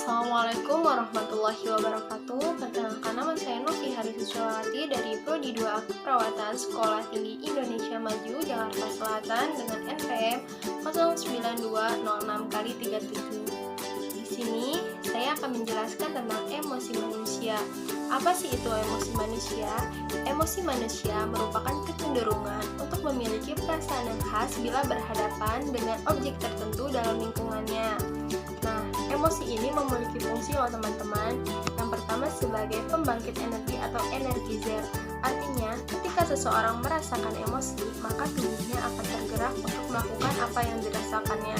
Assalamualaikum warahmatullahi wabarakatuh. Perkenalkan, nama saya Novi Harisiswati dari Prodi 2 Keperawatan Sekolah Tinggi Indonesia Maju, Jakarta Selatan dengan NPM 09206x37. Di sini saya akan menjelaskan tentang emosi manusia. Apa sih itu emosi manusia? Emosi manusia merupakan kecenderungan untuk memiliki perasaan yang khas bila berhadapan dengan objek tertentu dalam lingkungannya. Nah, emosi ini memiliki fungsi loh teman-teman. Yang pertama sebagai pembangkit energi atau energizer. Artinya, ketika seseorang merasakan emosi, maka tubuhnya akan tergerak untuk melakukan apa yang dirasakannya.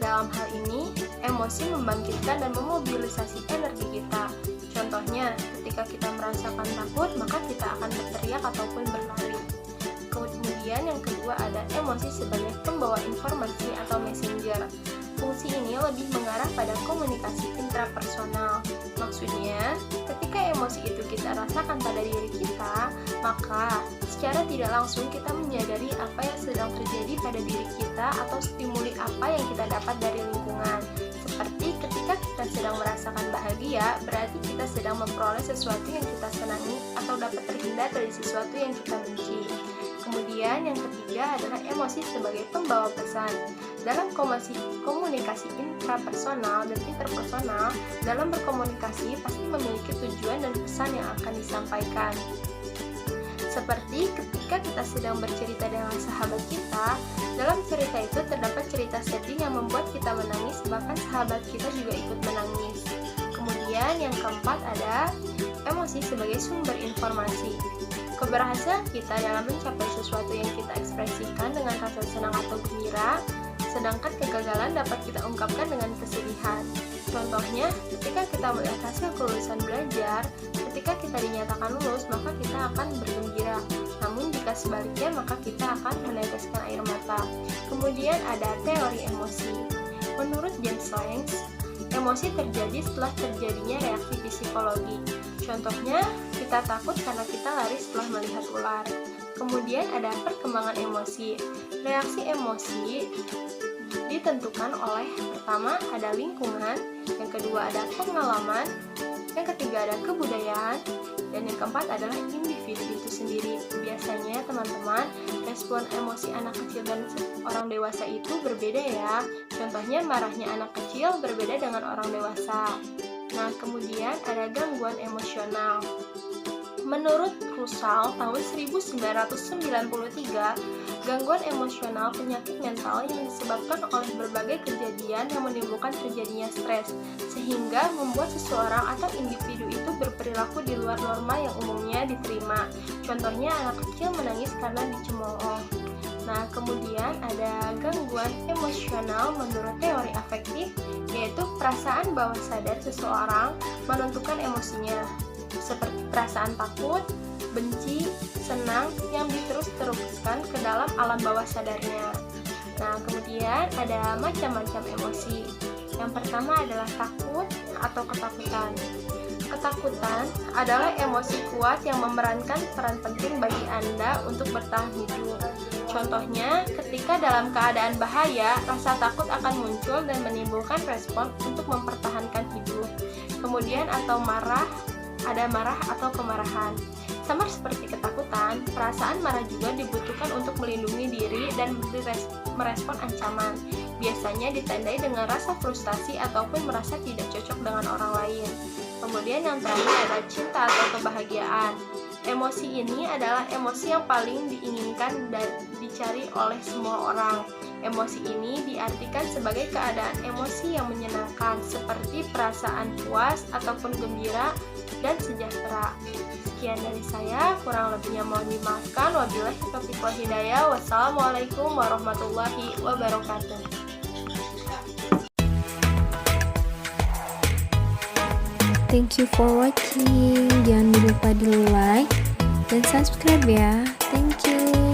Dalam hal ini, emosi membangkitkan dan memobilisasi energi kita. Contohnya, ketika kita merasakan takut, maka kita akan berteriak ataupun berlari. Kemudian yang kedua ada emosi sebagai pembawa informasi atau messenger. Fungsi ini lebih mengarah pada komunikasi intrapersonal. Maksudnya, ketika emosi itu kita rasakan pada diri kita, maka secara tidak langsung kita menyadari apa yang sedang terjadi pada diri kita atau stimuli apa yang kita dapat dari lingkungan. Seperti ketika kita sedang merasakan bahagia, berarti kita sedang memperoleh sesuatu yang kita senangi atau dapat terhindar dari sesuatu yang kita benci. Kemudian yang ketiga adalah emosi sebagai pembawa pesan. Dalam komunikasi intrapersonal dan interpersonal, dalam berkomunikasi pasti memiliki tujuan dan pesan yang akan disampaikan. Seperti ketika kita sedang bercerita dengan sahabat kita, dalam cerita itu terdapat cerita sedih yang membuat kita menangis, bahkan sahabat kita juga ikut menangis. Kemudian yang keempat ada emosi sebagai sumber informasi. Keberhasilan kita dalam mencapai sesuatu yang kita ekspresikan dengan rasa senang atau gembira, sedangkan kegagalan dapat kita ungkapkan dengan kesedihan. Contohnya, ketika kita melihat hasil kelulusan belajar, ketika kita dinyatakan lulus, maka kita akan bergembira. Namun jika sebaliknya, maka kita akan meneteskan air mata. Kemudian ada teori emosi. Menurut James Lange, emosi terjadi setelah terjadinya reaksi psikologi. Contohnya, kita takut karena kita lari setelah melihat ular. Kemudian ada perkembangan emosi. Reaksi emosi ditentukan oleh pertama ada lingkungan, yang kedua ada pengalaman, yang ketiga ada kebudayaan, dan yang keempat adalah individu itu sendiri. Biasanya teman-teman, respon emosi anak kecil dan orang dewasa itu berbeda ya. Contohnya marahnya anak kecil berbeda dengan orang dewasa. Nah, kemudian ada gangguan emosional. Menurut Russell tahun 1993, gangguan emosional penyakit mental yang disebabkan oleh berbagai kejadian yang menimbulkan terjadinya stres, sehingga membuat seseorang atau individu itu berperilaku di luar norma yang umumnya diterima. Contohnya anak kecil menangis karena dicemooh. Nah, kemudian ada gangguan emosional menurut teori afektif, yaitu perasaan bawah sadar seseorang menentukan emosinya, seperti perasaan takut, benci, senang yang diterus-teruskan ke dalam alam bawah sadarnya. Nah, kemudian ada macam-macam emosi. Yang pertama adalah takut atau ketakutan. Ketakutan adalah emosi kuat yang memerankan peran penting bagi Anda untuk bertahan hidup. Contohnya, ketika dalam keadaan bahaya, rasa takut akan muncul dan menimbulkan respon untuk mempertahankan hidup. Kemudian atau marah, ada marah atau kemarahan. Sama seperti ketakutan, perasaan marah juga dibutuhkan untuk melindungi diri dan merespon ancaman. Biasanya ditandai dengan rasa frustasi ataupun merasa tidak cocok dengan orang lain. Kemudian yang terakhir adalah cinta atau kebahagiaan. Emosi ini adalah emosi yang paling diinginkan dan dicari oleh semua orang. Emosi ini diartikan sebagai keadaan emosi yang menyenangkan, seperti perasaan puas ataupun gembira dan sejahtera. Sekian dari saya, kurang lebihnya mohon dimaafkan. Wabillahi taufiq wal hidayah. Wassalamualaikum warahmatullahi wabarakatuh. Thank you for watching. Jangan lupa di like dan subscribe ya. Thank you.